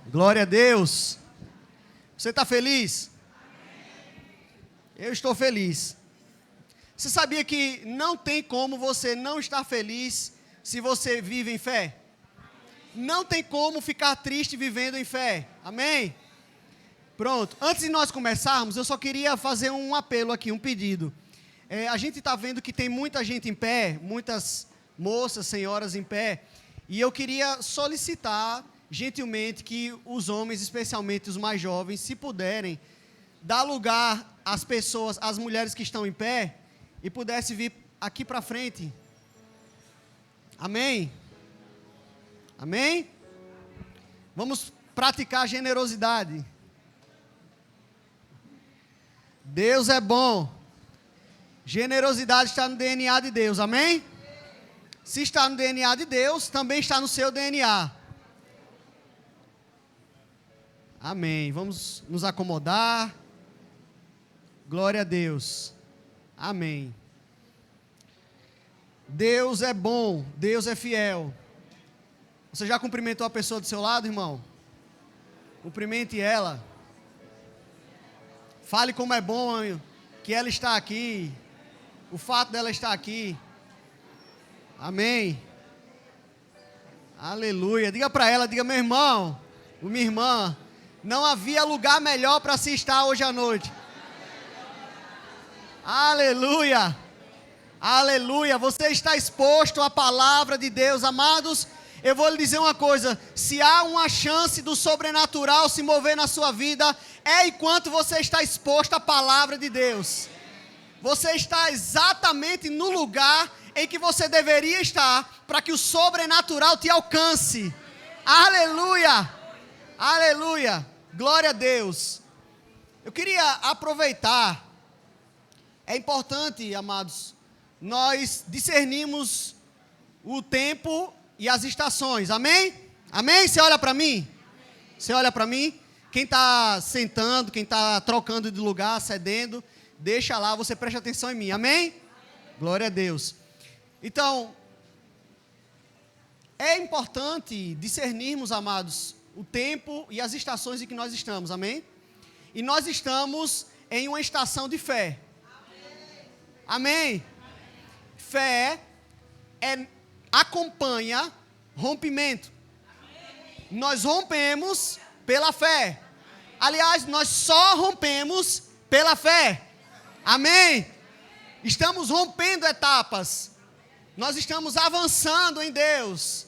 Glória a Deus. Você está feliz? Eu estou feliz. Você sabia que não tem como você não estar feliz se você vive em fé? Não tem como ficar triste vivendo em fé. Amém? Pronto. Antes de nós começarmos, eu só queria fazer um apelo aqui, um pedido. A gente está vendo que tem muita gente em pé, muitas moças, senhoras em pé, e eu queria solicitar gentilmente que os homens, especialmente os mais jovens, se puderem, dar lugar às pessoas, às mulheres que estão em pé, e pudesse vir aqui para frente. Amém? Amém? Vamos praticar generosidade. Deus é bom. Generosidade está no DNA de Deus, amém? Se está no DNA de Deus, também está no seu DNA. Amém. Vamos nos acomodar. Glória a Deus. Amém. Deus é bom, Deus é fiel. Você já cumprimentou a pessoa do seu lado, irmão? Cumprimente ela. Fale como é bom que ela está aqui. O fato dela estar aqui. Amém. Aleluia. Diga para ela, diga, meu irmão, minha irmã, não havia lugar melhor para se estar hoje à noite. Aleluia. Aleluia. Você está exposto à palavra de Deus, amados. Eu vou lhe dizer uma coisa, se há uma chance do sobrenatural se mover na sua vida, é enquanto você está exposto à palavra de Deus. Você está exatamente no lugar em que você deveria estar, para que o sobrenatural te alcance. Aleluia! Aleluia! Glória a Deus! Eu queria aproveitar, é importante, amados, nós discernimos o tempo e as estações, amém? Amém? Você olha para mim? Você olha para mim? Quem está sentando, quem está trocando de lugar, cedendo, deixa lá, você preste atenção em mim, amém? Glória a Deus. Então, é importante discernirmos, amados, o tempo e as estações em que nós estamos, amém? E nós estamos em uma estação de fé. Amém? Fé acompanha rompimento. Nós rompemos pela fé. Aliás, nós só rompemos pela fé. Amém? Estamos rompendo etapas. Nós estamos avançando em Deus.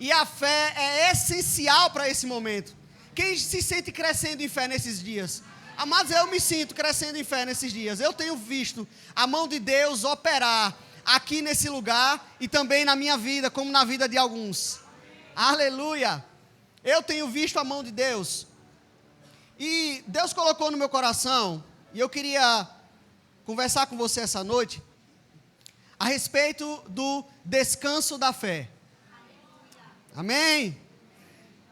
E a fé é essencial para esse momento. Quem se sente crescendo em fé nesses dias? Amados, eu me sinto crescendo em fé nesses dias. Eu tenho visto a mão de Deus operar aqui nesse lugar e também na minha vida, como na vida de alguns. Aleluia! Eu tenho visto a mão de Deus. E Deus colocou no meu coração, e eu queria conversar com você essa noite, a respeito do descanso da fé. Amém?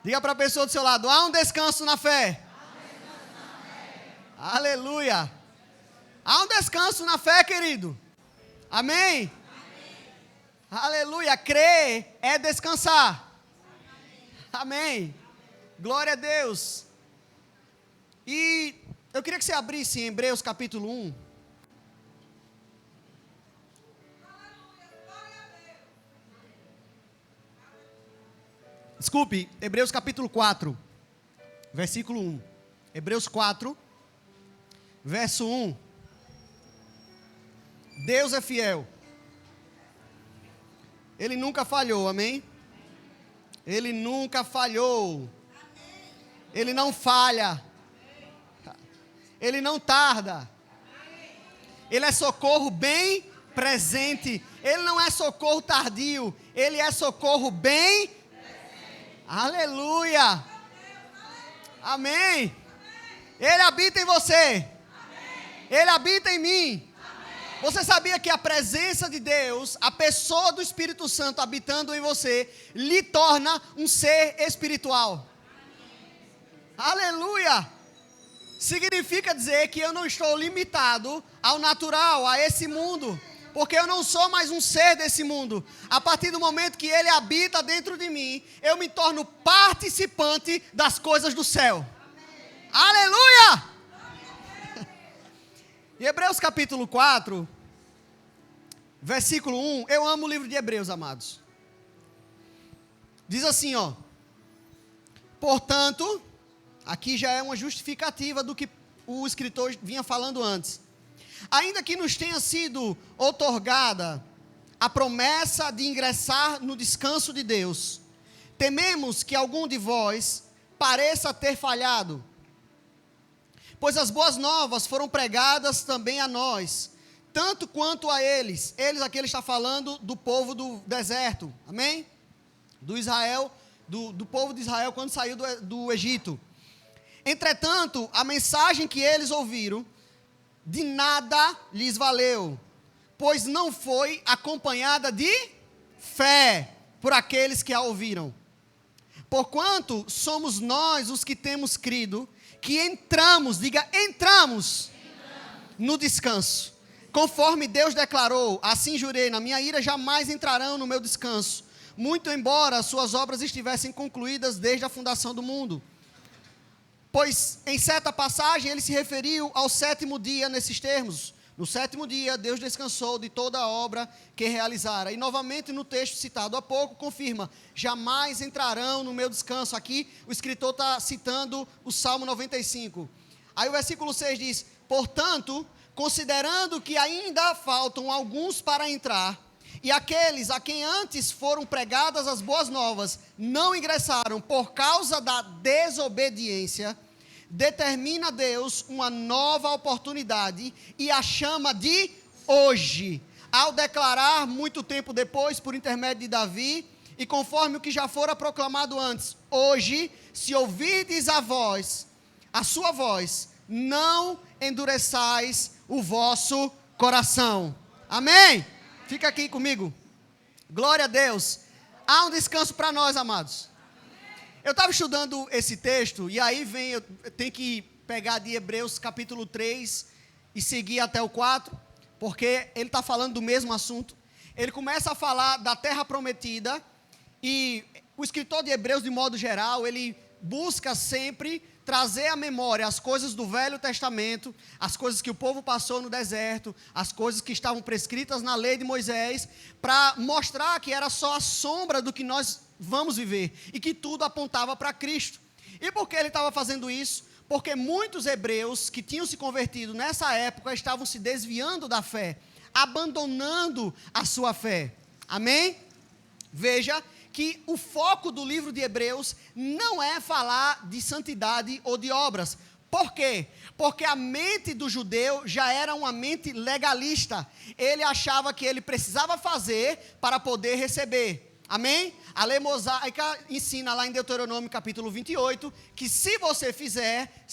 Diga para a pessoa do seu lado, há um descanso na fé. Aleluia! Há um descanso na fé, querido. Amém? Aleluia! Crer é descansar. Amém? Glória a Deus. E eu queria que você abrisse em Hebreus capítulo 1. Desculpe, Hebreus capítulo 4, versículo 1. Hebreus 4, verso 1. Deus é fiel. Ele nunca falhou, amém? Ele nunca falhou. Ele não falha. Ele não tarda. Ele é socorro bem presente. Ele não é socorro tardio. Ele é socorro bem presente. Aleluia. Amém. Ele habita em você. Ele habita em mim. Você sabia que a presença de Deus, a pessoa do Espírito Santo habitando em você, lhe torna um ser espiritual? Aleluia! Significa dizer que eu não estou limitado ao natural, a esse mundo. Porque eu não sou mais um ser desse mundo. A partir do momento que Ele habita dentro de mim, eu me torno participante das coisas do céu. Aleluia! Em Hebreus capítulo 4, versículo 1, eu amo o livro de Hebreus, amados. Diz assim, ó. Portanto, aqui já é uma justificativa do que o escritor vinha falando antes. Ainda que nos tenha sido outorgada a promessa de ingressar no descanso de Deus, tememos que algum de vós pareça ter falhado, pois as boas novas foram pregadas também a nós, tanto quanto a eles. Eles, aqui ele está falando do povo do deserto, amém? Do Israel, do povo de Israel quando saiu do Egito. Entretanto, a mensagem que eles ouviram, de nada lhes valeu, pois não foi acompanhada de fé por aqueles que a ouviram. Porquanto somos nós os que temos crido, que entramos, diga entramos, no descanso. Conforme Deus declarou, assim jurei, na minha ira jamais entrarão no meu descanso, muito embora as suas obras estivessem concluídas desde a fundação do mundo. Pois em certa passagem ele se referiu ao sétimo dia nesses termos. No sétimo dia Deus descansou de toda a obra que realizara. E novamente no texto citado há pouco confirma, jamais entrarão no meu descanso. Aqui o escritor está citando o Salmo 95. Aí o versículo 6 diz, portanto, considerando que ainda faltam alguns para entrar, e aqueles a quem antes foram pregadas as boas novas não ingressaram por causa da desobediência, determina Deus uma nova oportunidade e a chama de hoje, ao declarar muito tempo depois, por intermédio de Davi, e conforme o que já fora proclamado antes, hoje, se ouvirdes a sua voz, não endureçais o vosso coração. Amém? Fica aqui comigo. Glória a Deus. Há um descanso para nós, amados. Eu estava estudando esse texto, e aí eu tenho que pegar de Hebreus capítulo 3 e seguir até o 4, porque ele está falando do mesmo assunto. Ele começa a falar da terra prometida, e o escritor de Hebreus, de modo geral, ele busca sempre trazer à memória as coisas do Velho Testamento, as coisas que o povo passou no deserto, as coisas que estavam prescritas na lei de Moisés, para mostrar que era só a sombra do que nós vamos viver, e que tudo apontava para Cristo. E por que ele estava fazendo isso? Porque muitos hebreus que tinham se convertido nessa época estavam se desviando da fé, abandonando a sua fé. Amém? Veja que o foco do livro de Hebreus não é falar de santidade ou de obras. Por quê? Porque a mente do judeu já era uma mente legalista. Ele achava que ele precisava fazer para poder receber. Amém? A lei mosaica ensina lá em Deuteronômio capítulo 28, que se você fizer,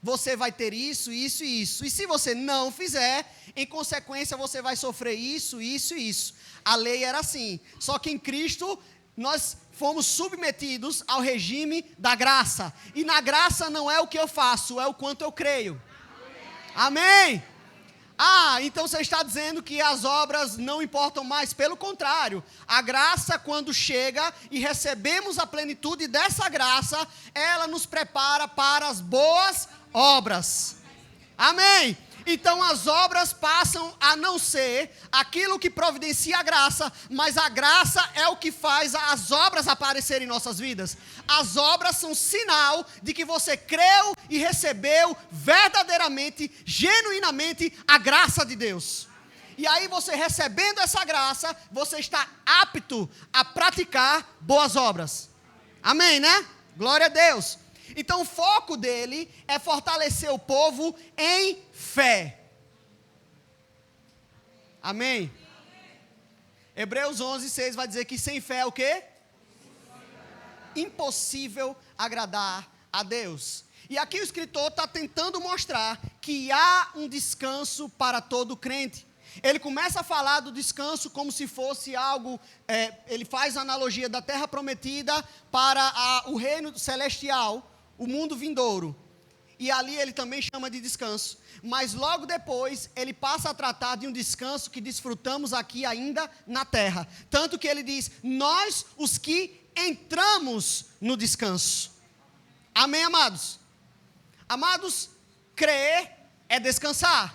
você vai ter isso, isso e isso. E se você não fizer, em consequência você vai sofrer isso, isso e isso. A lei era assim. Só que em Cristo nós fomos submetidos ao regime da graça. E na graça não é o que eu faço, é o quanto eu creio. Amém? Ah, então você está dizendo que as obras não importam mais. Pelo contrário, a graça, quando chega e recebemos a plenitude dessa graça, ela nos prepara para as boas obras. Amém? Então as obras passam a não ser aquilo que providencia a graça, mas a graça é o que faz as obras aparecerem em nossas vidas. As obras são sinal de que você creu e recebeu verdadeiramente, genuinamente a graça de Deus. E aí você recebendo essa graça, você está apto a praticar boas obras. Amém, né? Glória a Deus. Então o foco dele é fortalecer o povo em fé. Amém? Hebreus 11:6 vai dizer que sem fé é o quê? Impossível agradar a Deus. E aqui o escritor está tentando mostrar que há um descanso para todo crente. Ele começa a falar do descanso como se fosse algo, ele faz a analogia da terra prometida para o reino celestial, o mundo vindouro. e ali ele também chama de descanso. Mas logo depois, ele passa a tratar de um descanso que desfrutamos aqui ainda na terra. Tanto que ele diz, nós os que entramos no descanso. Amém, amados? Amados, crer é descansar.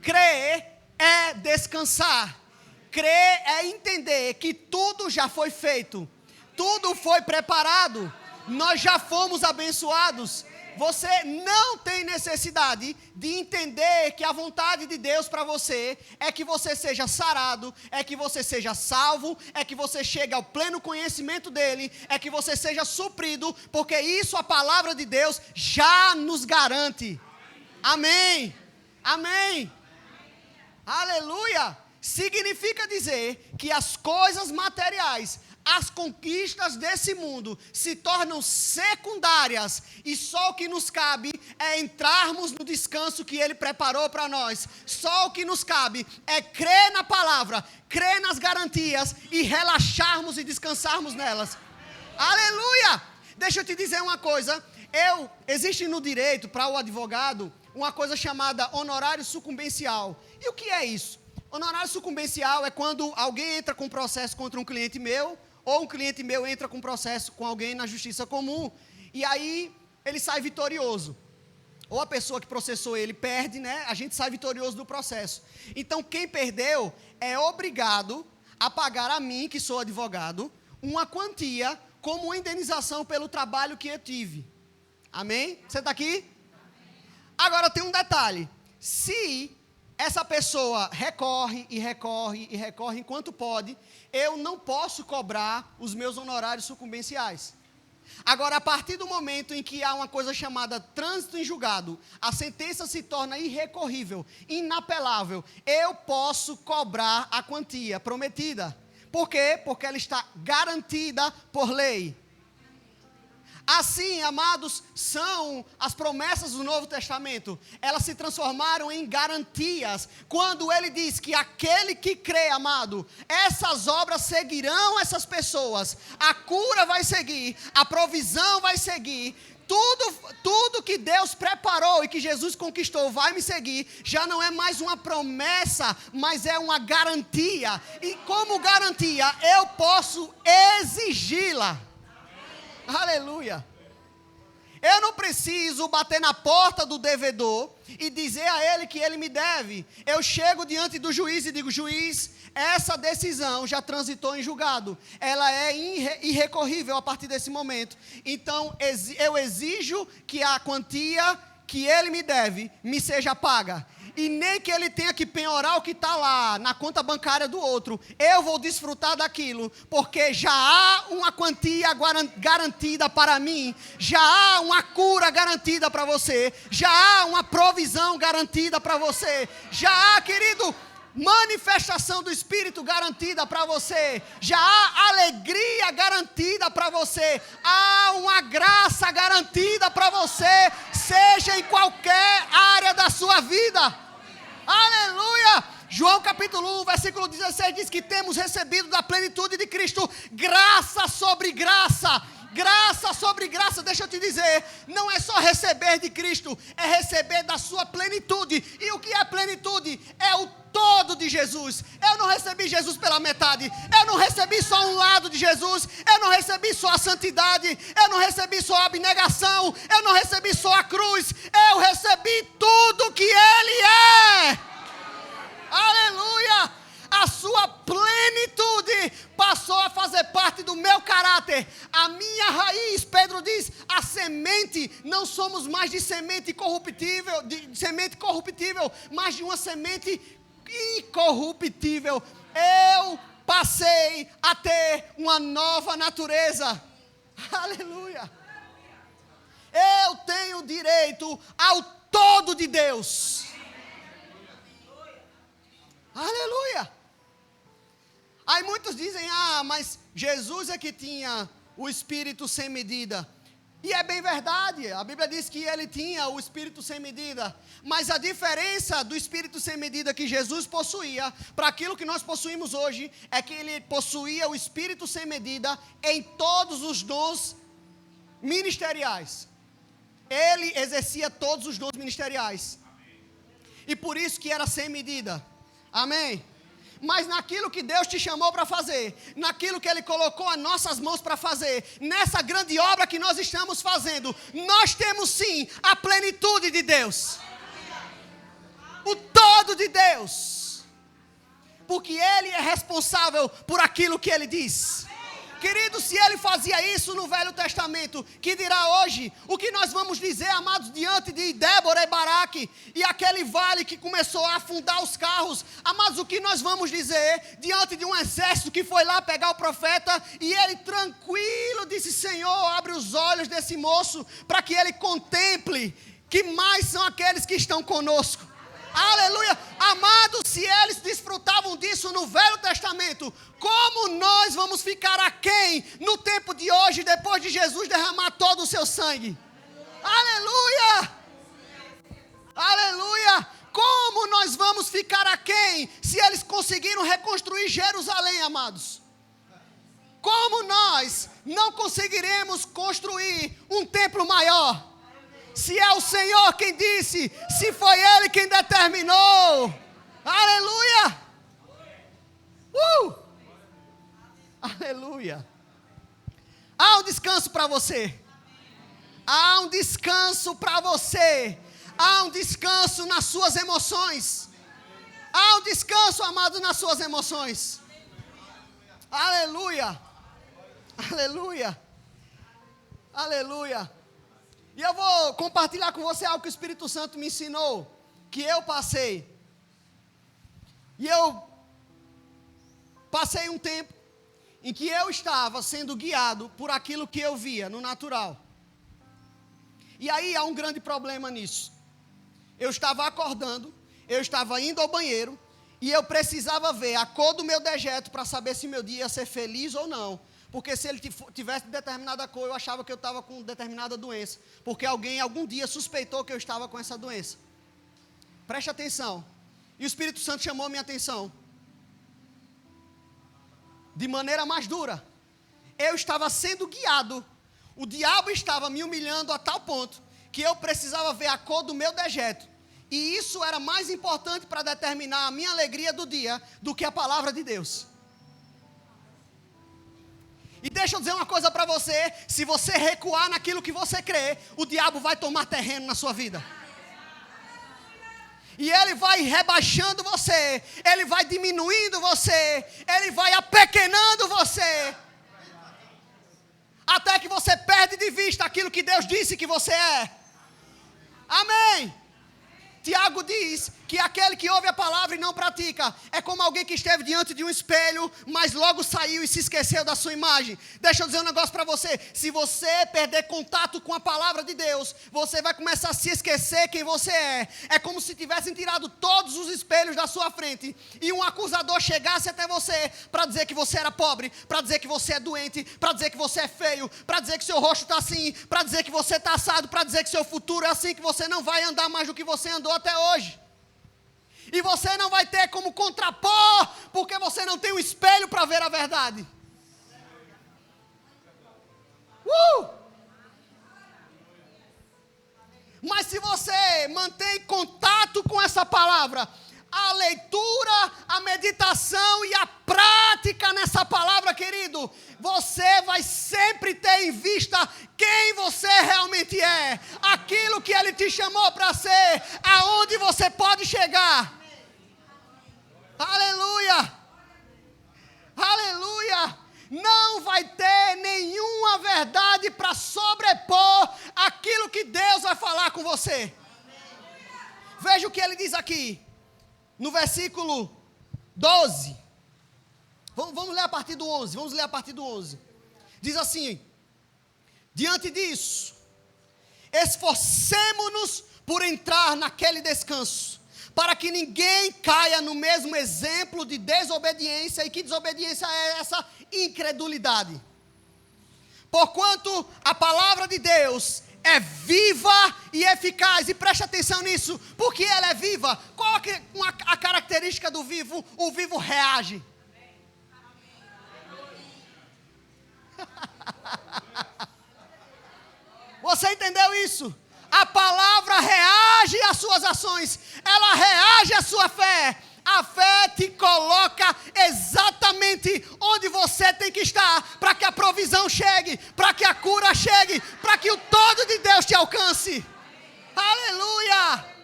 Crer é descansar. Crer é entender que tudo já foi feito. Tudo foi preparado. Nós já fomos abençoados. Você não tem necessidade de entender que a vontade de Deus para você é que você seja sarado, é que você seja salvo, é que você chegue ao pleno conhecimento dEle, é que você seja suprido, porque isso a palavra de Deus já nos garante. Amém. Amém. Aleluia. Significa dizer que as coisas materiais, as conquistas desse mundo se tornam secundárias e só o que nos cabe é entrarmos no descanso que Ele preparou para nós. Só o que nos cabe é crer na palavra, crer nas garantias e relaxarmos e descansarmos nelas. Aleluia! Deixa eu te dizer uma coisa, existe no direito para o advogado uma coisa chamada honorário sucumbencial. E o que é isso? Honorário sucumbencial é quando alguém entra com processo contra um cliente meu, ou um cliente meu entra com processo com alguém na justiça comum, e aí ele sai vitorioso. Ou a pessoa que processou ele perde, né? A gente sai vitorioso do processo. Então quem perdeu é obrigado a pagar a mim, que sou advogado, uma quantia como indenização pelo trabalho que eu tive. Amém? Você está aqui? Agora tem um detalhe. Se essa pessoa recorre enquanto pode, eu não posso cobrar os meus honorários sucumbenciais. Agora, a partir do momento em que há uma coisa chamada trânsito em julgado, a sentença se torna irrecorrível, inapelável, eu posso cobrar a quantia prometida. Por quê? Porque ela está garantida por lei. Assim, amados, são as promessas do Novo Testamento. Elas se transformaram em garantias. Quando ele diz que aquele que crê, amado, essas obras seguirão essas pessoas. A cura vai seguir, a provisão vai seguir. Tudo que Deus preparou e que Jesus conquistou vai me seguir. Já não é mais uma promessa, mas é uma garantia. E como garantia, eu posso exigi-la. Aleluia. Eu não preciso bater na porta do devedor e dizer a ele que ele me deve. Eu chego diante do juiz e digo, juiz, essa decisão já transitou em julgado. Ela é irrecorrível a partir desse momento. Então, eu exijo que a quantia que ele me deve me seja paga. E nem que ele tenha que penhorar o que está lá na conta bancária do outro. Eu vou desfrutar daquilo, porque já há uma quantia garantida para mim, já há uma cura garantida para você, já há uma provisão garantida para você, já há, querido, manifestação do Espírito garantida para você, já há alegria garantida para você, há uma graça garantida para você, seja em qualquer área da sua vida. Aleluia! João capítulo 1, versículo 16 diz que temos recebido da plenitude de Cristo graça sobre graça. Graça sobre graça, deixa eu te dizer, não é só receber de Cristo, é receber da sua plenitude. E o que é plenitude? É o todo de Jesus. Eu não recebi Jesus pela metade, eu não recebi só um lado de Jesus, eu não recebi só a santidade, eu não recebi só a abnegação, eu não recebi só a cruz, eu recebi tudo que Ele é. Aleluia! A sua plenitude passou a fazer parte do meu caráter. A minha raiz, Pedro diz, a semente, não somos mais de semente corruptível, mas de uma semente incorruptível. Eu passei a ter uma nova natureza. Aleluia! Eu tenho direito ao todo de Deus. Aleluia! Aí muitos dizem, mas Jesus é que tinha o Espírito sem medida. E é bem verdade, a Bíblia diz que ele tinha o Espírito sem medida. Mas a diferença do Espírito sem medida que Jesus possuía, para aquilo que nós possuímos hoje, é que ele possuía o Espírito sem medida em todos os dons ministeriais. Ele exercia todos os dons ministeriais. E por isso que era sem medida. Amém? Mas naquilo que Deus te chamou para fazer, naquilo que Ele colocou as nossas mãos para fazer, nessa grande obra que nós estamos fazendo, nós temos sim a plenitude de Deus. O todo de Deus. Porque Ele é responsável por aquilo que Ele diz. Querido, se Ele fazia isso no Velho Testamento, que dirá hoje? O que nós vamos dizer, amados, diante de Débora e Baraque, e aquele vale que começou a afundar os carros? Amados, o que nós vamos dizer diante de um exército que foi lá pegar o profeta, e ele tranquilo disse: Senhor, abre os olhos desse moço, para que ele contemple que mais são aqueles que estão conosco. Aleluia! Amados, se eles desfrutavam disso no Velho Testamento, como nós vamos ficar aquém no tempo de hoje, depois de Jesus derramar todo o seu sangue? Aleluia! Aleluia! Como nós vamos ficar aquém se eles conseguiram reconstruir Jerusalém, amados? Como nós não conseguiremos construir um templo maior? Se é o Senhor quem disse, se foi Ele quem determinou. Aleluia! Aleluia! Há um descanso para você. Há um descanso para você. Há um descanso nas suas emoções. Há um descanso, amado, nas suas emoções. Aleluia! Aleluia! Aleluia! E eu vou compartilhar com você algo que o Espírito Santo me ensinou, que eu passei. E eu passei um tempo em que eu estava sendo guiado por aquilo que eu via no natural. E aí há um grande problema nisso. Eu estava acordando, eu estava indo ao banheiro, e eu precisava ver a cor do meu dejeto para saber se meu dia ia ser feliz ou não. Porque se ele tivesse determinada cor, eu achava que eu estava com determinada doença. Porque alguém algum dia suspeitou que eu estava com essa doença. Preste atenção. E o Espírito Santo chamou a minha atenção. De maneira mais dura. Eu estava sendo guiado. O diabo estava me humilhando a tal ponto que eu precisava ver a cor do meu dejeto. E isso era mais importante para determinar a minha alegria do dia do que a palavra de Deus. E deixa eu dizer uma coisa para você: se você recuar naquilo que você crê, o diabo vai tomar terreno na sua vida. E ele vai rebaixando você, ele vai diminuindo você, ele vai apequenando você, até que você perde de vista aquilo que Deus disse que você é. Amém. Tiago diz que aquele que ouve a palavra e não pratica é como alguém que esteve diante de um espelho, mas logo saiu e se esqueceu da sua imagem. Deixa eu dizer um negócio para você: se você perder contato com a palavra de Deus, você vai começar a se esquecer quem você é. É como se tivessem tirado todos os espelhos da sua frente e um acusador chegasse até você para dizer que você era pobre, para dizer que você é doente, para dizer que você é feio, para dizer que seu rosto está assim, para dizer que você está assado, para dizer que seu futuro é assim, que você não vai andar mais do que você andou até hoje. E você não vai ter como contrapor, porque você não tem um espelho para ver a verdade. Mas se você mantém contato com essa palavra, a leitura, a meditação e a prática nessa palavra, querido, você vai sempre ter em vista quem você realmente é, aquilo que Ele te chamou para ser, aonde você pode chegar. Aleluia! Aleluia! Não vai ter nenhuma verdade para sobrepor aquilo que Deus vai falar com você. Veja o que ele diz aqui, no versículo 12. Vamos ler a partir do 11. Diz assim: diante disso, esforcemo-nos por entrar naquele descanso, para que ninguém caia no mesmo exemplo de desobediência. E que desobediência é essa? Incredulidade. Porquanto a palavra de Deus é viva e eficaz. E preste atenção nisso. Por que ela é viva? Qual é a característica do vivo? O vivo reage. Você entendeu isso? A palavra reage às suas ações, ela reage à sua fé. A fé te coloca exatamente onde você tem que estar, para que a provisão chegue, para que a cura chegue, para que o todo de Deus te alcance. Aleluia!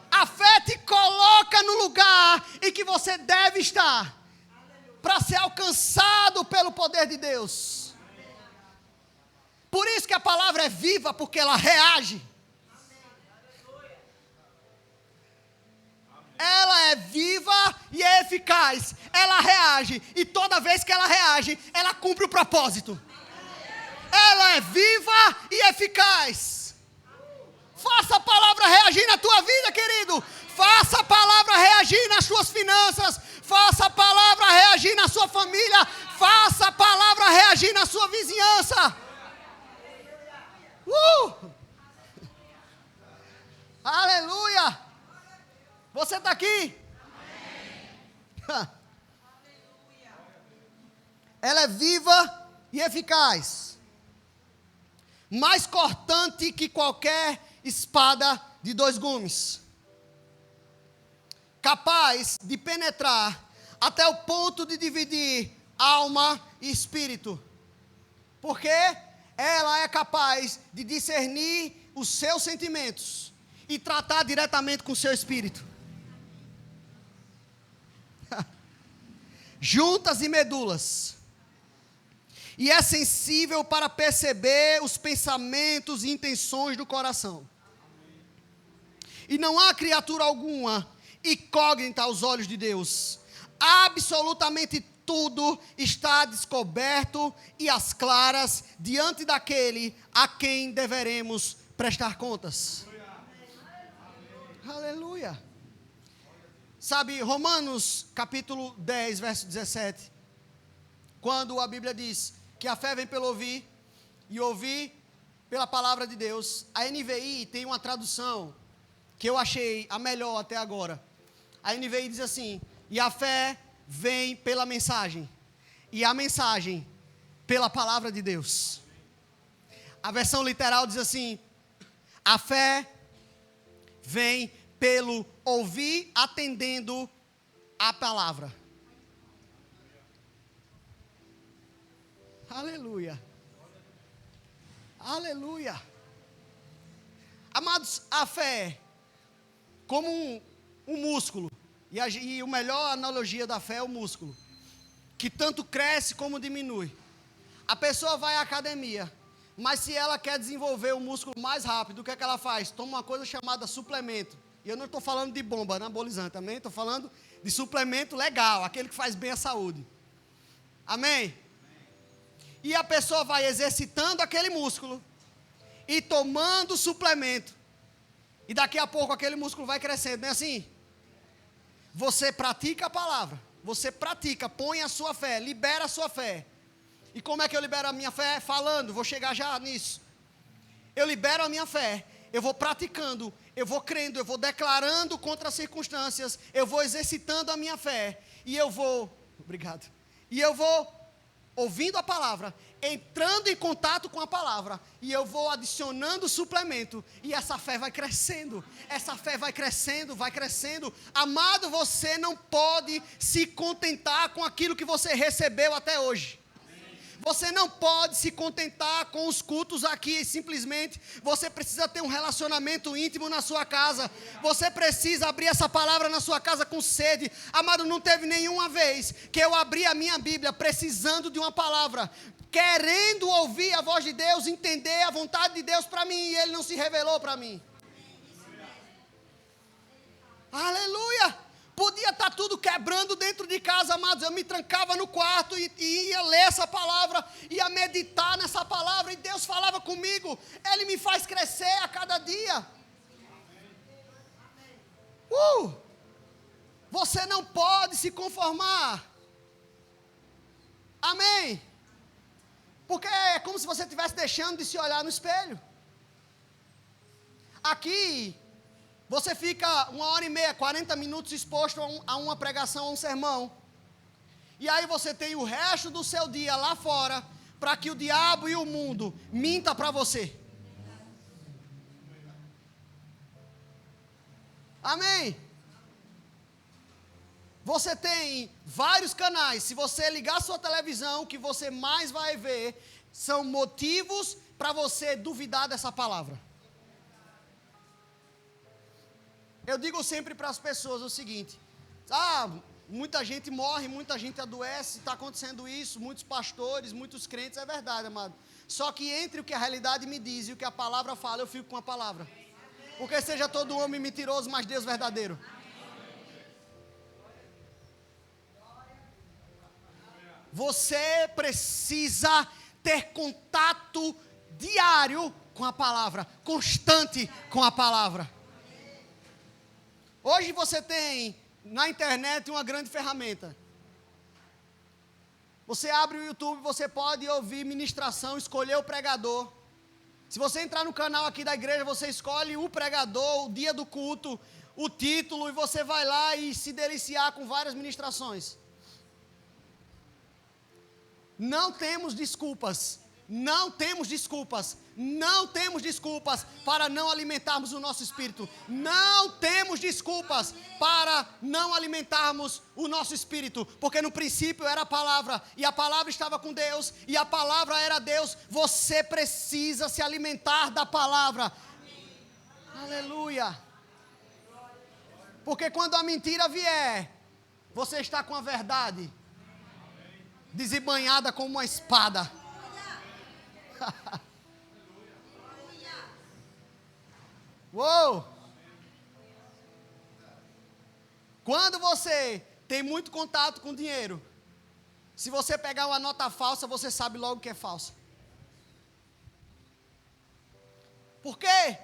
A fé te coloca no lugar em que você deve estar, para ser alcançado pelo poder de Deus. Por isso que a palavra é viva, porque ela reage. Ela é viva e é eficaz. Ela reage. E toda vez que ela reage, ela cumpre o propósito. Ela é viva e eficaz. Faça a palavra reagir na tua vida, querido. Faça a palavra reagir nas suas finanças. Faça a palavra reagir na sua família. Faça a palavra reagir na sua vizinhança. Aleluia! Você está aqui? Amém. Ela é viva e eficaz, mais cortante que qualquer espada de 2 gumes, capaz de penetrar até o ponto de dividir alma e espírito, porque ela é capaz de discernir os seus sentimentos e tratar diretamente com o seu espírito. Juntas e medulas. E é sensível para perceber os pensamentos e intenções do coração. E não há criatura alguma incógnita aos olhos de Deus. Absolutamente tudo está descoberto e às claras diante daquele a quem deveremos prestar contas. Aleluia. Sabe, Romanos capítulo 10, verso 17, quando a Bíblia diz que a fé vem pelo ouvir, e ouvir pela palavra de Deus, a NVI tem uma tradução que eu achei a melhor até agora. A NVI diz assim: e a fé vem pela mensagem, e a mensagem pela palavra de Deus. A versão literal diz assim: a fé vem pelo ouvir, atendendo a palavra. Aleluia. Aleluia. Amados, a fé, como um músculo, e a melhor analogia da fé é o músculo, que tanto cresce como diminui. A pessoa vai à academia, mas se ela quer desenvolver o músculo mais rápido, o que é que ela faz? Toma uma coisa chamada suplemento. E eu não estou falando de bomba anabolizante, também estou falando de suplemento legal, aquele que faz bem à saúde. Amém? E a pessoa vai exercitando aquele músculo e tomando o suplemento. E daqui a pouco aquele músculo vai crescendo, não é assim? Você pratica a palavra, você pratica, põe a sua fé, libera a sua fé. E como é que eu libero a minha fé? Falando, vou chegar já nisso. Eu libero a minha fé, eu vou praticando, eu vou crendo, eu vou declarando contra as circunstâncias, eu vou exercitando a minha fé, e eu vou ouvindo a palavra, entrando em contato com a palavra, e eu vou adicionando suplemento, e essa fé vai crescendo, vai crescendo. Amado, você não pode se contentar com aquilo que você recebeu até hoje. Você não pode se contentar com os cultos aqui, simplesmente. Você precisa ter um relacionamento íntimo na sua casa. Você precisa abrir essa palavra na sua casa com sede. Amado, não teve nenhuma vez que eu abri a minha Bíblia precisando de uma palavra, querendo ouvir a voz de Deus, entender a vontade de Deus para mim, e Ele não se revelou para mim. Aleluia! Podia estar tudo quebrando dentro de casa, amados. Eu me trancava no quarto e ia ler essa palavra, ia meditar nessa palavra, e Deus falava comigo. Ele me faz crescer a cada dia. Você não pode se conformar. Amém? Porque é como se você estivesse deixando de se olhar no espelho. Aqui você fica 1h30, 40 minutos exposto a uma pregação, a um sermão. E aí você tem o resto do seu dia lá fora, para que o diabo e o mundo minta para você. Amém? Você tem vários canais. Se você ligar sua televisão, o que você mais vai ver são motivos para você duvidar dessa palavra. Eu digo sempre para as pessoas o seguinte: muita gente morre, muita gente adoece, está acontecendo isso, muitos pastores, muitos crentes, é verdade, amado. Só que entre o que a realidade me diz e o que a palavra fala, eu fico com a palavra. Porque seja todo homem mentiroso, mas Deus verdadeiro. Você precisa ter contato diário com a palavra, constante com a palavra. Hoje você tem na internet uma grande ferramenta. Você abre o YouTube, você pode ouvir ministração, escolher o pregador. Se você entrar no canal aqui da igreja, você escolhe o pregador, o dia do culto, o título, e você vai lá e se deliciar com várias ministrações. Não temos desculpas. Não temos desculpas. Não temos desculpas para não alimentarmos o nosso espírito. Não temos desculpas para não alimentarmos o nosso espírito. Porque no princípio era a palavra, e a palavra estava com Deus, e a palavra era Deus. Você precisa se alimentar da palavra. Aleluia. Porque quando a mentira vier, você está com a verdade desembanhada como uma espada. Uou! Quando você tem muito contato com dinheiro, se você pegar uma nota falsa, você sabe logo que é falsa. Por quê?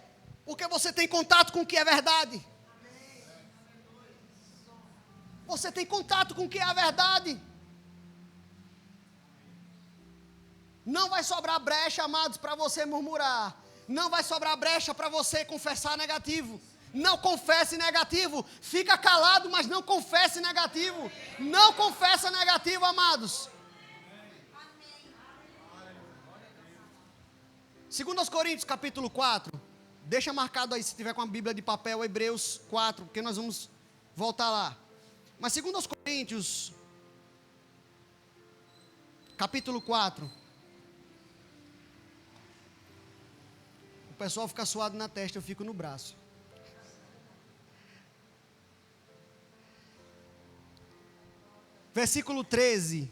Porque você tem contato com o que é verdade. Você tem contato com o que é a verdade. Não vai sobrar brecha, amados, para você murmurar. Não vai sobrar brecha para você confessar negativo. Não confesse negativo. Fica calado, mas não confesse negativo. Não confessa negativo, amados. 2 Coríntios capítulo 4. Deixa marcado aí, se tiver com a Bíblia de papel, Hebreus 4, porque nós vamos voltar lá. Mas 2 Coríntios capítulo 4. O pessoal fica suado na testa, eu fico no braço. Versículo 13.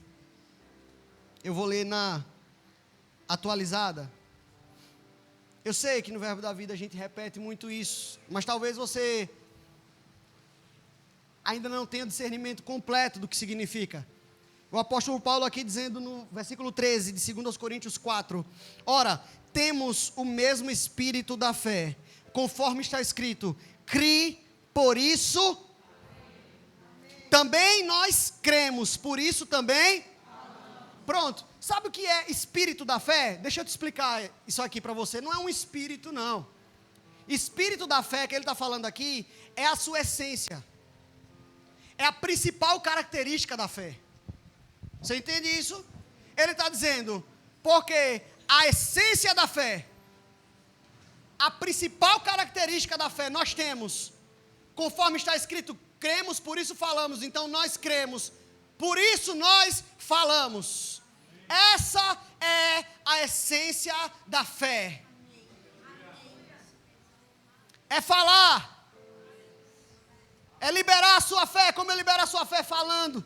Eu vou ler na atualizada. Eu sei que no Verbo da Vida a gente repete muito isso, mas talvez você ainda não tenha discernimento completo do que significa. O apóstolo Paulo aqui dizendo no versículo 13 de 2 Coríntios 4. Ora, temos o mesmo espírito da fé, conforme está escrito, crie, por isso, também nós cremos, por isso também, pronto. Sabe o que é espírito da fé? Deixa eu te explicar isso aqui para você, não é um espírito não. Espírito da fé que ele está falando aqui, é a sua essência, é a principal característica da fé. Você entende isso? Ele está dizendo, porque a essência da fé, a principal característica da fé, nós temos, conforme está escrito, cremos, por isso falamos. Então nós cremos, por isso nós falamos. Essa é a essência da fé. É falar, é liberar a sua fé. Como eu libero a sua fé? Falando.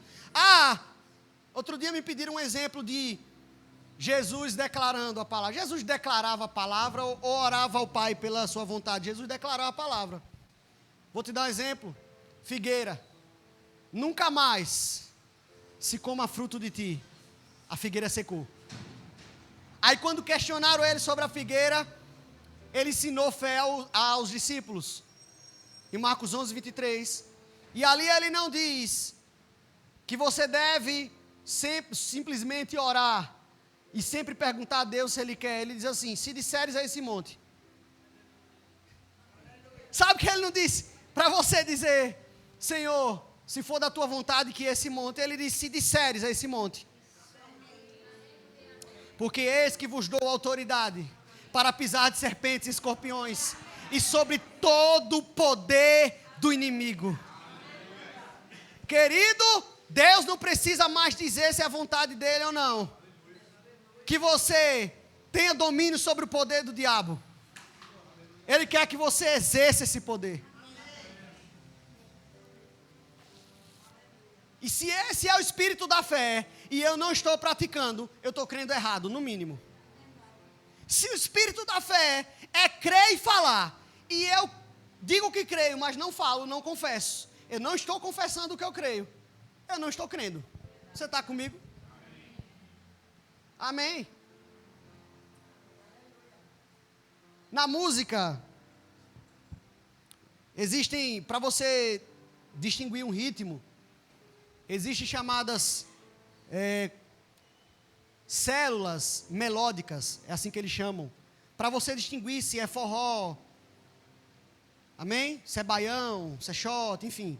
Outro dia me pediram um exemplo de Jesus declarando a palavra. Jesus declarava a palavra ou orava ao Pai pela sua vontade? Jesus declarava a palavra. Vou te dar um exemplo. Figueira. Nunca mais se coma fruto de ti. A figueira secou. Aí quando questionaram ele sobre a figueira, ele ensinou fé aos discípulos. Em Marcos 11, 23. E ali ele não diz que você deve simplesmente orar e sempre perguntar a Deus se Ele quer. Ele diz assim, se disseres a esse monte. Sabe o que ele não disse? Para você dizer, Senhor, se for da tua vontade que esse monte. Ele diz, se disseres a esse monte. Porque eis que vos dou autoridade para pisar de serpentes e escorpiões, e sobre todo o poder do inimigo. Querido, Deus não precisa mais dizer se é vontade dele ou não. Que você tenha domínio sobre o poder do diabo. Ele quer que você exerça esse poder. E se esse é o espírito da fé, e eu não estou praticando, eu estou crendo errado, no mínimo. Se o espírito da fé é crer e falar, e eu digo que creio, mas não falo, não confesso, eu não estou confessando o que eu creio, eu não estou crendo. Você está comigo? Amém? Na música, existem, para você distinguir um ritmo, existem chamadas células melódicas, é assim que eles chamam, para você distinguir se é forró, amém? Se é baião, se é shot, enfim.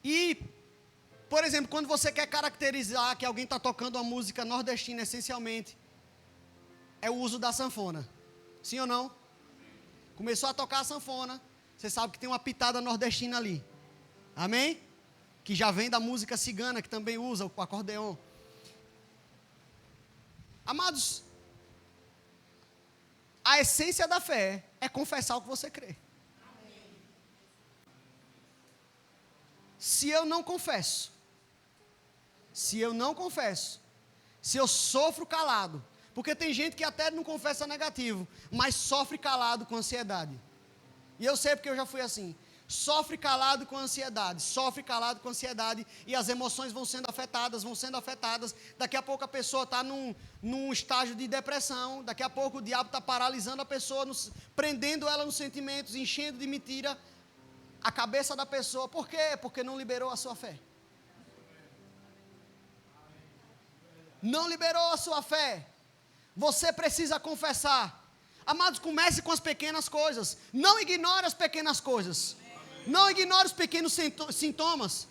E, por exemplo, quando você quer caracterizar que alguém está tocando uma música nordestina essencialmente, é o uso da sanfona, sim ou não? Começou a tocar a sanfona, você sabe que tem uma pitada nordestina ali, amém? Que já vem da música cigana, que também usa o acordeon. Amados, a essência da fé é confessar o que você crê. Se eu não confesso, se eu sofro calado, porque tem gente que até não confessa negativo, mas sofre calado com ansiedade. E eu sei porque eu já fui assim. Sofre calado com ansiedade, e as emoções vão sendo afetadas, daqui a pouco a pessoa está num estágio de depressão, daqui a pouco o diabo está paralisando a pessoa, prendendo ela nos sentimentos, enchendo de mentira a cabeça da pessoa. Por quê? Porque não liberou a sua fé. Não liberou a sua fé. Você precisa confessar. Amados, comece com as pequenas coisas, não ignore as pequenas coisas. Não ignore os pequenos sintomas.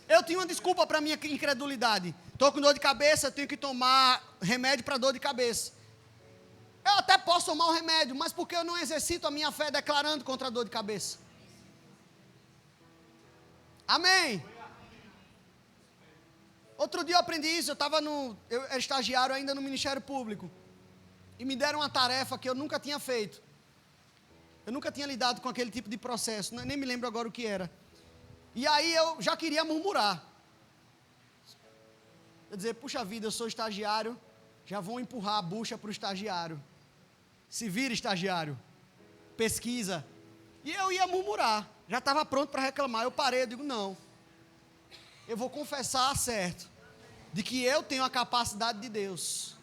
Eu tinha uma desculpa para a minha incredulidade. Estou com dor de cabeça, tenho que tomar remédio para dor de cabeça. Eu até posso tomar o remédio, mas por que eu não exercito a minha fé declarando contra a dor de cabeça? Amém? Outro dia eu aprendi isso, eu era estagiário ainda no Ministério Público. E me deram uma tarefa que eu nunca tinha feito. Eu nunca tinha lidado com aquele tipo de processo, nem me lembro agora o que era. E aí eu já queria murmurar. Eu dizer, puxa vida, eu sou estagiário, já vão empurrar a bucha para o estagiário. Se vira, estagiário. Pesquisa. E eu ia murmurar, já estava pronto para reclamar. Eu parei, eu digo, não. Eu vou confessar certo, de que eu tenho a capacidade de Deus.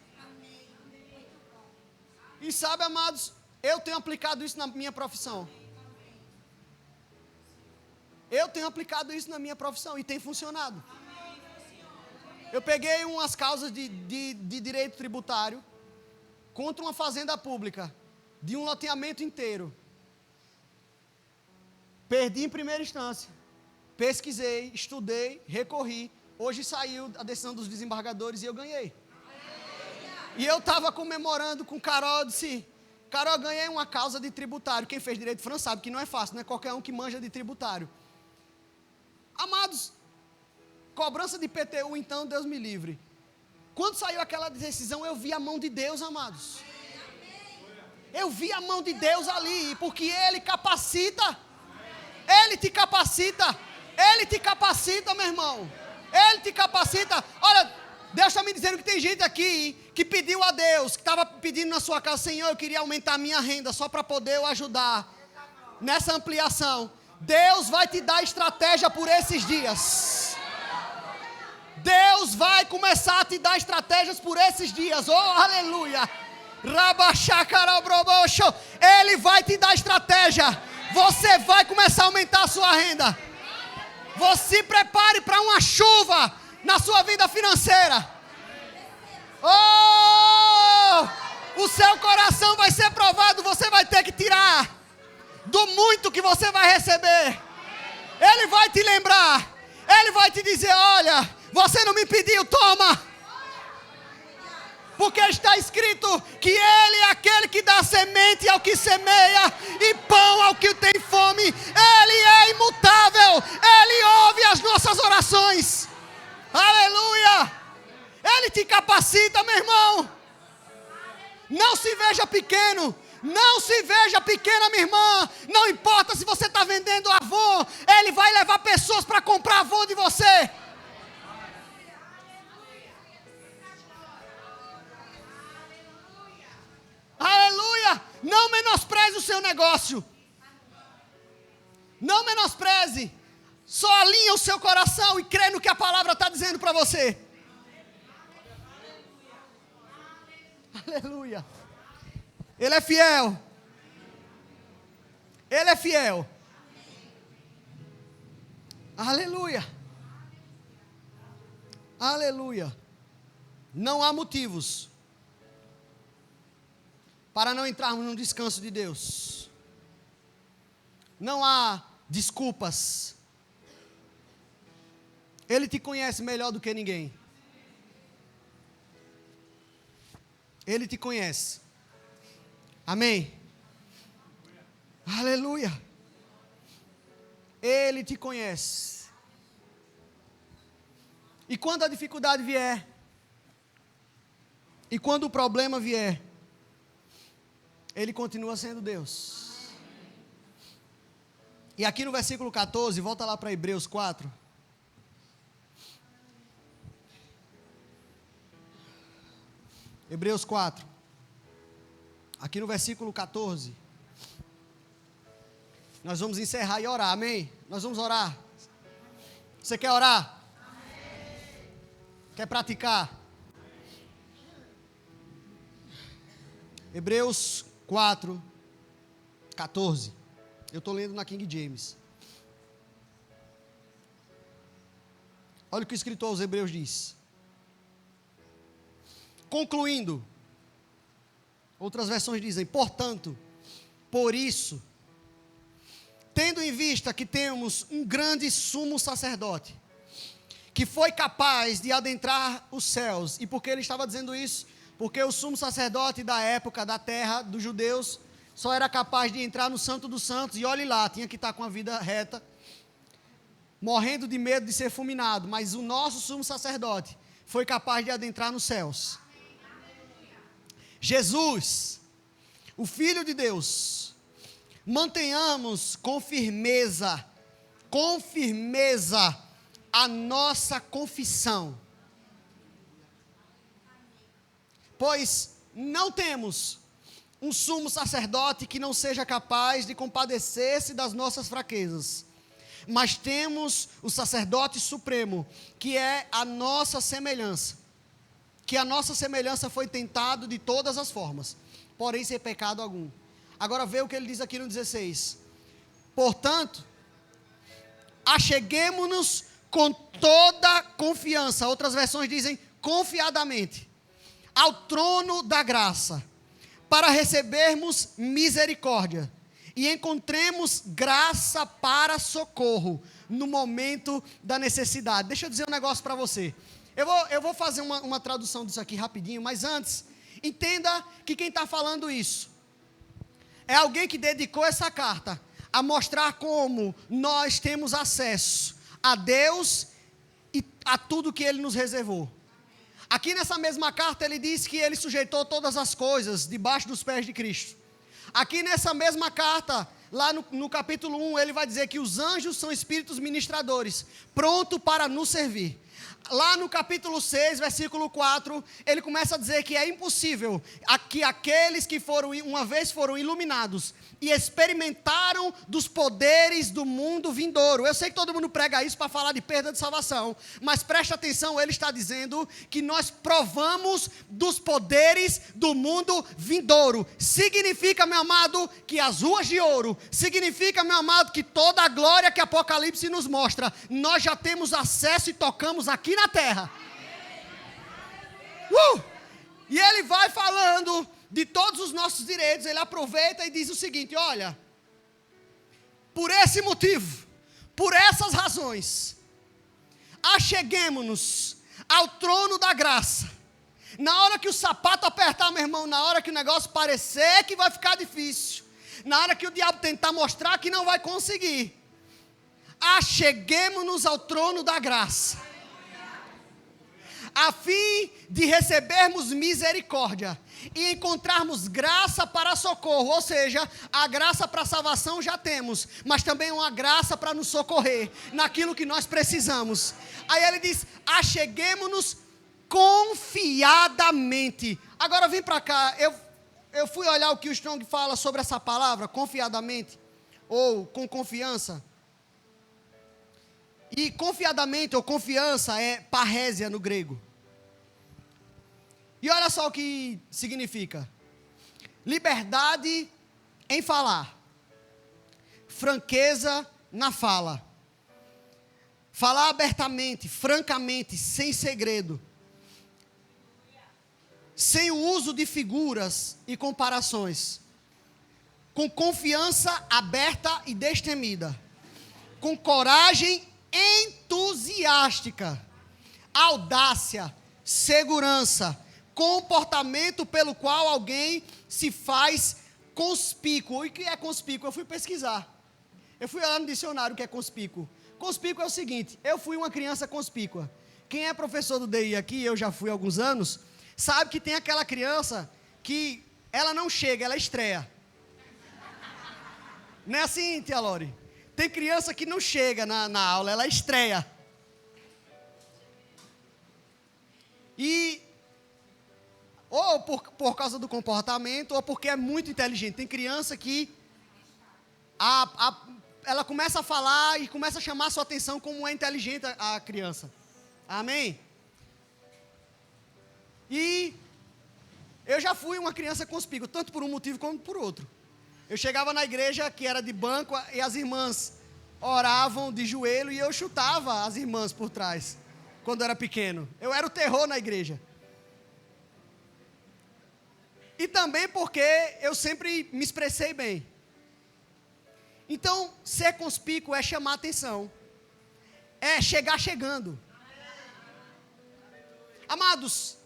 E sabe, amados, eu tenho aplicado isso na minha profissão. E tem funcionado. Eu peguei umas causas de direito tributário contra uma fazenda pública, de um loteamento inteiro. Perdi em primeira instância. Pesquisei, estudei, recorri. Hoje saiu a decisão dos desembargadores e eu ganhei. E eu estava comemorando com Carol, eu disse, Carol, eu ganhei uma causa de tributário. Quem fez direito Fran sabe que não é fácil, não é qualquer um que manja de tributário. Amados, cobrança de IPTU, então, Deus me livre. Quando saiu aquela decisão, eu vi a mão de Deus, amados. Eu vi a mão de Deus ali, porque Ele capacita. Ele te capacita. Ele te capacita, meu irmão. Ele te capacita. Olha, Deus está me dizendo que tem gente aqui que pediu a Deus, que estava pedindo na sua casa, Senhor, eu queria aumentar a minha renda só para poder eu ajudar nessa ampliação. Deus vai te dar estratégia por esses dias. Deus vai começar a te dar estratégias por esses dias. Oh, aleluia. Ele vai te dar estratégia. Você vai começar a aumentar a sua renda. Você se prepare para uma chuva na sua vida financeira. Oh! O seu coração vai ser provado. Você vai ter que tirar do muito que você vai receber. Ele vai te lembrar. Ele vai te dizer, olha, você não me pediu, toma. Porque está escrito que Ele é aquele que dá semente ao que semeia e pão ao que tem fome. Ele é imutável. Ele ouve as nossas orações. Aleluia. Ele te capacita, meu irmão. Não se veja pequeno. Não se veja pequena, minha irmã. Não importa se você está vendendo Avon. Ele vai levar pessoas para comprar Avon de você. Aleluia! Não menospreze o seu negócio. Não menospreze. Só alinha o seu coração e crê no que a palavra está dizendo para você. Aleluia. Ele é fiel. Ele é fiel. Aleluia. Aleluia. Não há motivos para não entrarmos no descanso de Deus. Não há desculpas. Ele te conhece melhor do que ninguém. Ele te conhece. Amém? Aleluia. Ele te conhece. E quando a dificuldade vier, e quando o problema vier, Ele continua sendo Deus. E aqui no versículo 14, volta lá para Hebreus 4. Hebreus 4. Aqui no versículo 14. Nós vamos encerrar e orar, amém? Nós vamos orar. Você quer orar? Amém. Quer praticar? Hebreus 4, 14. Eu estou lendo na King James. Olha o que o escritor aos Hebreus diz. Concluindo, outras versões dizem, portanto, por isso, tendo em vista que temos um grande sumo sacerdote, que foi capaz de adentrar os céus. E por que ele estava dizendo isso? Porque o sumo sacerdote da época, da terra, dos judeus, só era capaz de entrar no Santo dos Santos, e olhe lá, tinha que estar com a vida reta, morrendo de medo de ser fulminado, mas o nosso sumo sacerdote foi capaz de adentrar nos céus. Jesus, o Filho de Deus, mantenhamos com firmeza a nossa confissão, pois não temos um sumo sacerdote que não seja capaz de compadecer-se das nossas fraquezas, mas temos o sacerdote supremo, que é a nossa semelhança, que a nossa semelhança foi tentado de todas as formas, porém sem pecado algum. Agora vê o que ele diz aqui no 16. Portanto, acheguemo-nos com toda confiança, outras versões dizem confiadamente, ao trono da graça, para recebermos misericórdia e encontremos graça para socorro no momento da necessidade. Deixa eu dizer um negócio para você. Eu vou fazer uma tradução disso aqui rapidinho, mas antes, entenda que quem está falando isso é alguém que dedicou essa carta a mostrar como nós temos acesso a Deus e a tudo que Ele nos reservou. Aqui nessa mesma carta ele diz que Ele sujeitou todas as coisas debaixo dos pés de Cristo. Aqui nessa mesma carta, lá no capítulo 1, ele vai dizer que os anjos são espíritos ministradores, prontos para nos servir. Lá no capítulo 6, versículo 4, ele começa a dizer que é impossível que aqueles que uma vez foram iluminados e experimentaram dos poderes do mundo vindouro. Eu sei que todo mundo prega isso para falar de perda de salvação, mas preste atenção, ele está dizendo que nós provamos dos poderes do mundo vindouro. Significa, meu amado, que as ruas de ouro, significa, meu amado, que toda a glória que Apocalipse nos mostra, nós já temos acesso e tocamos aqui na terra. E ele vai falando de todos os nossos direitos. Ele aproveita e diz o seguinte: olha, por esse motivo, por essas razões, acheguemo-nos ao trono da graça, Na hora que o sapato apertar, meu irmão, na hora que o negócio parecer que vai ficar difícil, na hora que o diabo tentar mostrar que não vai conseguir, acheguemo-nos ao trono da graça, a fim de recebermos misericórdia e encontrarmos graça para socorro. Ou seja, a graça para salvação já temos, mas também uma graça para nos socorrer naquilo que nós precisamos. Aí ele diz: acheguemo-nos confiadamente. Agora vem para cá, eu fui olhar o que o Strong fala sobre essa palavra, confiadamente, ou com confiança. E confiadamente ou confiança é parrésia no grego. E olha só o que significa: liberdade em falar, franqueza na fala, falar abertamente, francamente, sem segredo, sem o uso de figuras e comparações, com confiança aberta e destemida, com coragem entusiástica, audácia, segurança, comportamento pelo qual alguém se faz conspícuo. E o que é conspícuo? Eu fui pesquisar. Eu fui olhar no dicionário o que é conspícuo. Conspícuo é o seguinte: eu fui uma criança conspícua. Quem é professor do DI aqui, eu já fui há alguns anos, sabe que tem aquela criança que ela não chega, ela estreia. Não é assim, tia Lore? Tem criança que não chega na aula, ela estreia. E ou por causa do comportamento, ou porque é muito inteligente. Tem criança que ela começa a falar e começa a chamar a sua atenção como é inteligente a criança. Amém? E eu já fui uma criança conspícua, tanto por um motivo como por outro. Eu chegava na igreja que era de banco e as irmãs oravam de joelho e eu chutava as irmãs por trás, quando eu era pequeno. Eu era o terror na igreja. E também porque eu sempre me expressei bem. Então, ser conspícuo é chamar atenção, é chegar chegando. Amados,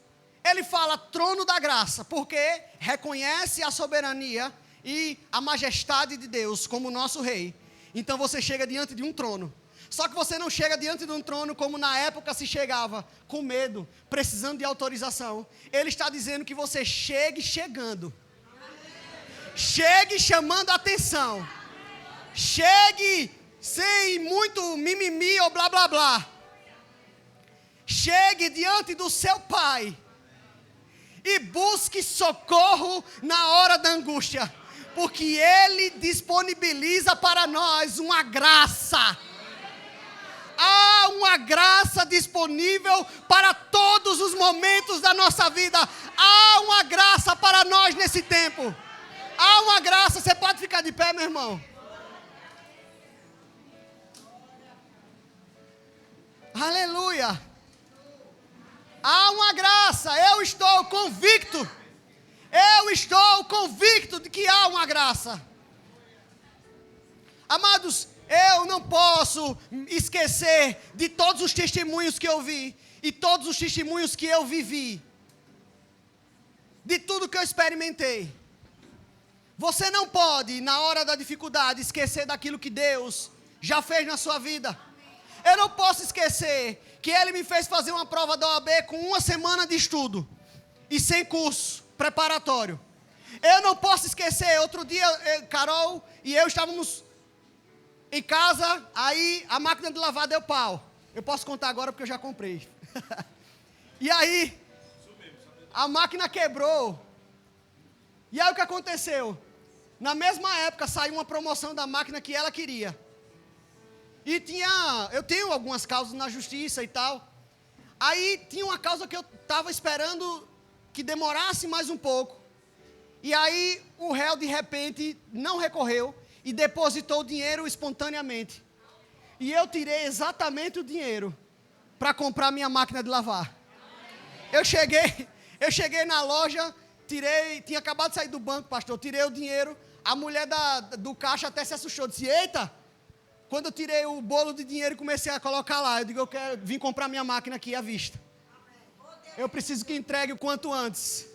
ele fala trono da graça, porque reconhece a soberania e a majestade de Deus como nosso rei. Então você chega diante de um trono. Só que você não chega diante de um trono como na época se chegava, com medo, precisando de autorização. Ele está dizendo que você chegue chegando. Chegue chamando a atenção. Chegue sem muito mimimi ou blá blá blá. Chegue diante do seu Pai e busque socorro na hora da angústia, porque Ele disponibiliza para nós uma graça. Há uma graça disponível para todos os momentos da nossa vida. Há uma graça para nós nesse tempo. Há uma graça. Você pode ficar de pé, meu irmão? Aleluia. Há uma graça. Eu estou convicto de que há uma graça. Amados, eu não posso esquecer de todos os testemunhos que eu vi e todos os testemunhos que eu vivi, de tudo que eu experimentei. Você não pode, na hora da dificuldade, esquecer daquilo que Deus já fez na sua vida. Eu não posso esquecer que Ele me fez fazer uma prova da OAB com 1 semana de estudo e sem curso preparatório. Eu não posso esquecer, outro dia, Carol e eu estávamos em casa, aí a máquina de lavar deu pau. Eu posso contar agora porque eu já comprei. E aí, a máquina quebrou. E aí o que aconteceu? Na mesma época saiu uma promoção da máquina que ela queria. E eu tenho algumas causas na justiça e tal. Aí tinha uma causa que eu estava esperando que demorasse mais um pouco. E aí o réu de repente não recorreu e depositou o dinheiro espontaneamente. E eu tirei exatamente o dinheiro para comprar minha máquina de lavar. Eu cheguei na loja, tinha acabado de sair do banco, pastor, tirei o dinheiro. A mulher do caixa até se assustou, disse: eita, quando eu tirei o bolo de dinheiro e comecei a colocar lá, eu digo: eu quero vir comprar minha máquina aqui à vista. Eu preciso que entregue o quanto antes.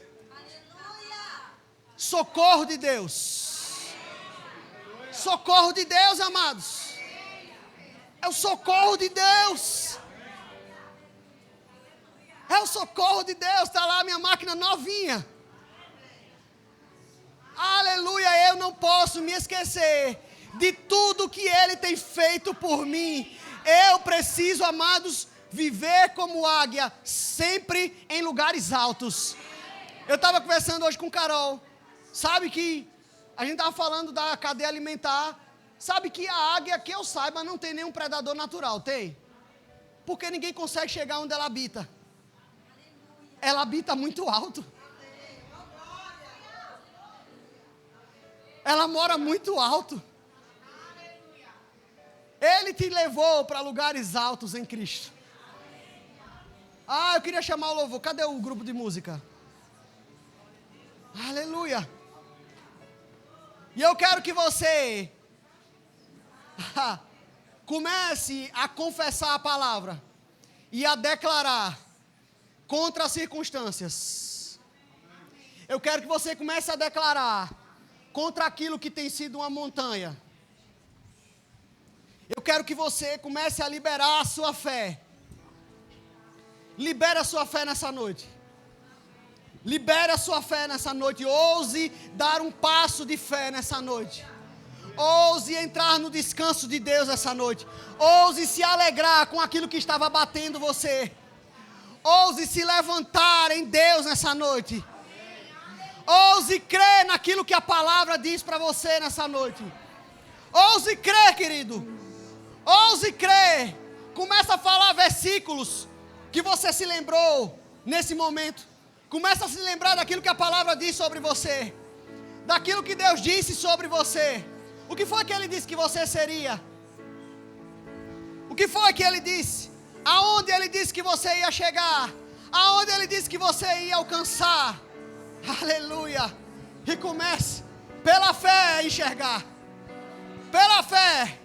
Socorro de Deus. Socorro de Deus, amados. É o socorro de Deus. É o socorro de Deus. Está lá a minha máquina novinha. Aleluia. Eu não posso me esquecer de tudo que Ele tem feito por mim. Eu preciso, amados, viver como águia, sempre em lugares altos. Eu estava conversando hoje com Carol. Sabe que a gente estava falando da cadeia alimentar. Sabe que a águia, que eu saiba, não tem nenhum predador natural, tem? Porque ninguém consegue chegar onde ela habita. Ela habita muito alto. Ela mora muito alto. Ele te levou para lugares altos em Cristo. Eu queria chamar o louvor. Cadê o grupo de música? Aleluia. E eu quero que você comece a confessar a palavra e a declarar contra as circunstâncias. Eu quero que você comece a declarar contra aquilo que tem sido uma montanha. Eu quero que você comece a liberar a sua fé. Libere a sua fé nessa noite. Libere a sua fé nessa noite. Ouse dar um passo de fé nessa noite. Ouse entrar no descanso de Deus essa noite. Ouse se alegrar com aquilo que estava batendo você. Ouse se levantar em Deus nessa noite. Ouse crer naquilo que a palavra diz para você nessa noite. Ouse crer, querido. Ouse crer. Começa a falar versículos que você se lembrou nesse momento. Começa a se lembrar daquilo que a palavra diz sobre você. Daquilo que Deus disse sobre você. O que foi que Ele disse que você seria? O que foi que Ele disse? Aonde Ele disse que você ia chegar? Aonde Ele disse que você ia alcançar? Aleluia. E comece pela fé a enxergar. Pela fé.